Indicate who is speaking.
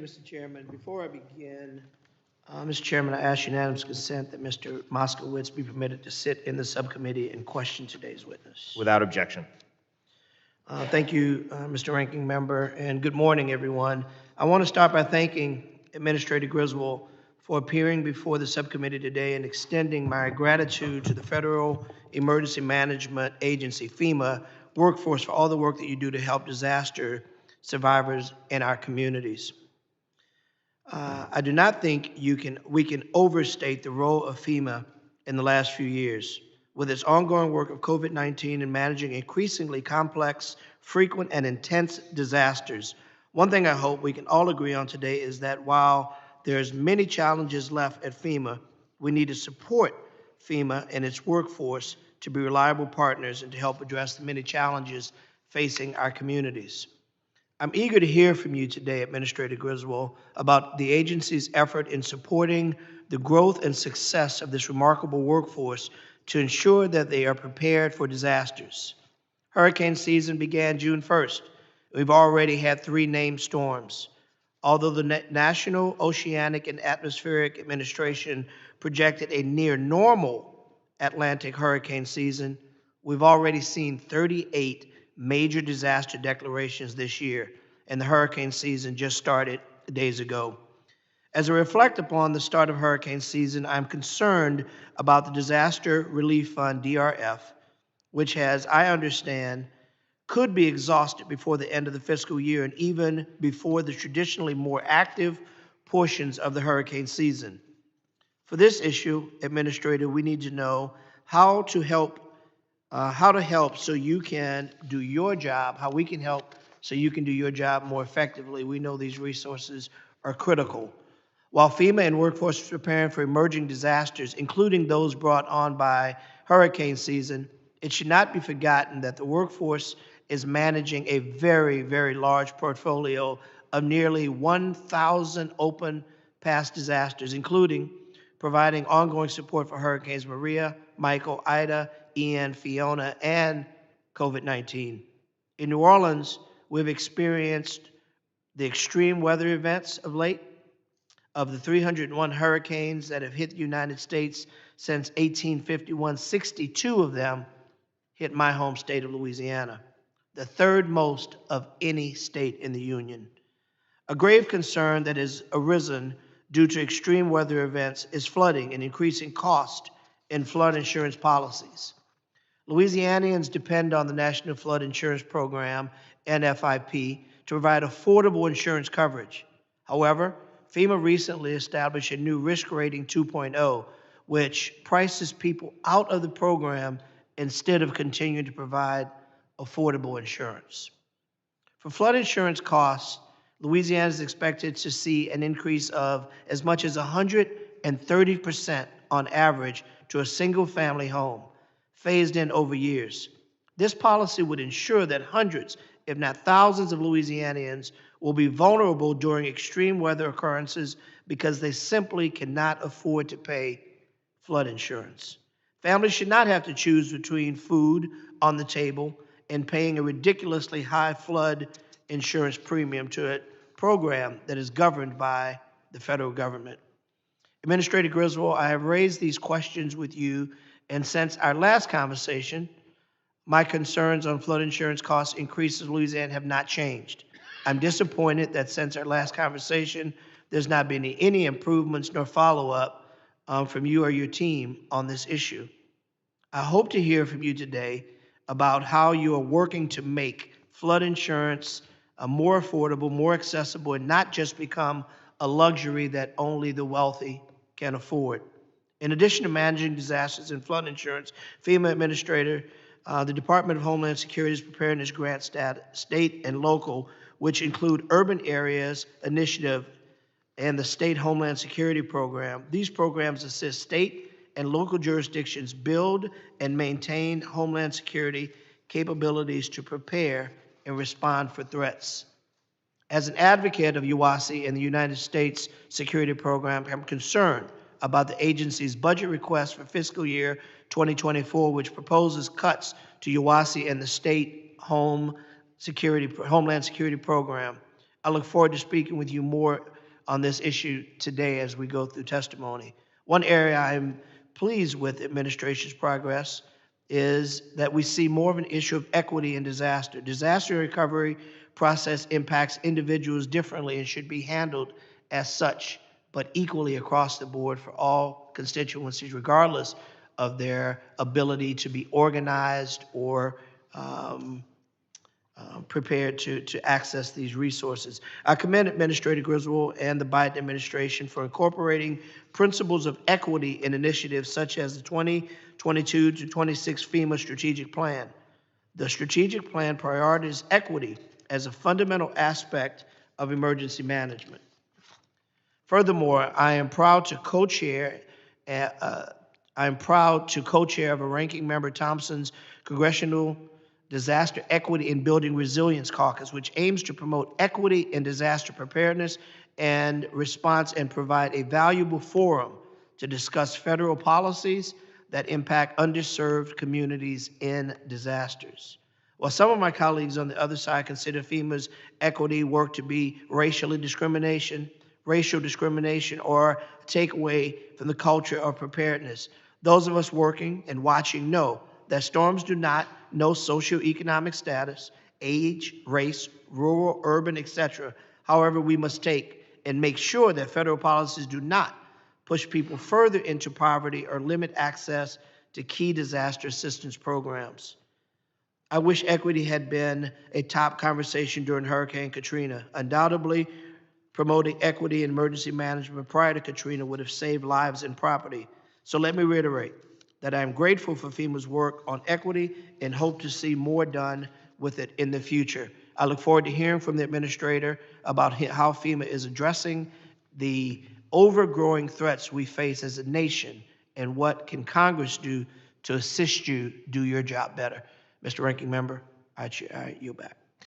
Speaker 1: Mr. Chairman. Before I begin, Mr. Chairman, I ask unanimous consent that Mr. Moskowitz be permitted to sit in the subcommittee and question today's witness.
Speaker 2: Without objection.
Speaker 1: Thank you, Mr. Ranking Member, and good morning, everyone. I want to start by thanking Administrator Griswold for appearing before the subcommittee today and extending my gratitude to the Federal Emergency Management Agency, FEMA, workforce for all the work that you do to help disaster survivors in our communities. I do not think we can overstate the role of FEMA in the last few years. With its ongoing work of COVID-19 and managing increasingly complex, frequent, and intense disasters, one thing I hope we can all agree on today is that while there's many challenges left at FEMA, we need to support FEMA and its workforce to be reliable partners and to help address the many challenges facing our communities. I'm eager to hear from you today, Administrator Griswold, about the agency's effort in supporting the growth and success of this remarkable workforce to ensure that they are prepared for disasters. Hurricane season began June 1st. We've already had 3 named storms. Although the National Oceanic and Atmospheric Administration projected a near normal Atlantic hurricane season, we've already seen 38 major disaster declarations this year, and the hurricane season just started days ago. As I reflect upon the start of hurricane season, I'm concerned about the Disaster Relief Fund, DRF, which has, I understand, could be exhausted before the end of the fiscal year and even before the traditionally more active portions of the hurricane season. For this issue, Administrator, we need to know how to help so you can do your job, how we can help so you can do your job more effectively. We know these resources are critical. While FEMA and workforce is preparing for emerging disasters, including those brought on by hurricane season, it should not be forgotten that the workforce is managing a very, very large portfolio of nearly 1,000 open past disasters, including providing ongoing support for Hurricanes Maria, Michael, Ida, Ian, Fiona, and COVID-19. In New Orleans, we've experienced the extreme weather events of late. Of the 301 hurricanes that have hit the United States since 1851, 62 of them hit my home state of Louisiana, the 3rd most of any state in the Union. A grave concern that has arisen due to extreme weather events is flooding and increasing cost in flood insurance policies. Louisianians depend on the National Flood Insurance Program, NFIP, to provide affordable insurance coverage. However, FEMA recently established a new risk rating 2.0, which prices people out of the program instead of continuing to provide affordable insurance. For flood insurance costs, Louisiana is expected to see an increase of as much as 130% on average to a single-family home, phased in over years. This policy would ensure that hundreds, if not thousands, of Louisianians will be vulnerable during extreme weather occurrences because they simply cannot afford to pay flood insurance. Families should not have to choose between food on the table and paying a ridiculously high flood insurance premium to a program that is governed by the federal government. Administrator Griswold, I have raised these questions with you, and since our last conversation, my concerns on flood insurance cost increases in Louisiana have not changed. I'm disappointed that since our last conversation, there's not been any improvements nor follow-up from you or your team on this issue. I hope to hear from you today about how you are working to make flood insurance more affordable, more accessible, and not just become a luxury that only the wealthy can afford. In addition to managing disasters and flood insurance, FEMA Administrator, the Department of Homeland Security is preparing its grant state and local, which include Urban Areas Initiative and the State Homeland Security Program. These programs assist state and local jurisdictions build and maintain homeland security capabilities to prepare and respond for threats. As an advocate of UASI and the United States Security Program, I'm concerned about the agency's budget request for fiscal year 2024, which proposes cuts to UASI and the State Homeland Security Program. I look forward to speaking with you more on this issue today as we go through testimony. One area I'm pleased with administration's progress is that we see more of an issue of equity in disaster. Disaster recovery process impacts individuals differently and should be handled as such, but equally across the board for all constituencies, regardless of their ability to be organized or prepared to access these resources. I commend Administrator Griswold and the Biden administration for incorporating principles of equity in initiatives such as the 2022 to 26 FEMA strategic plan. The strategic plan prioritizes equity as a fundamental aspect of emergency management. Furthermore, I am proud to co-chair of a ranking member Thompson's Congressional Disaster Equity and Building Resilience Caucus, which aims to promote equity in disaster preparedness and response and provide a valuable forum to discuss federal policies that impact underserved communities in disasters. While some of my colleagues on the other side consider FEMA's equity work to be racial discrimination, or take away from the culture of preparedness, those of us working and watching know that storms do not know socioeconomic status, age, race, rural, urban, etc. However, we must take and make sure that federal policies do not push people further into poverty or limit access to key disaster assistance programs. I wish equity had been a top conversation during Hurricane Katrina. Undoubtedly, promoting equity in emergency management prior to Katrina would have saved lives and property. So let me reiterate that I am grateful for FEMA's work on equity and hope to see more done with it in the future. I look forward to hearing from the administrator about how FEMA is addressing the overgrowing threats we face as a nation and what can Congress do to assist you do your job better. Mr. Ranking Member, I yield back.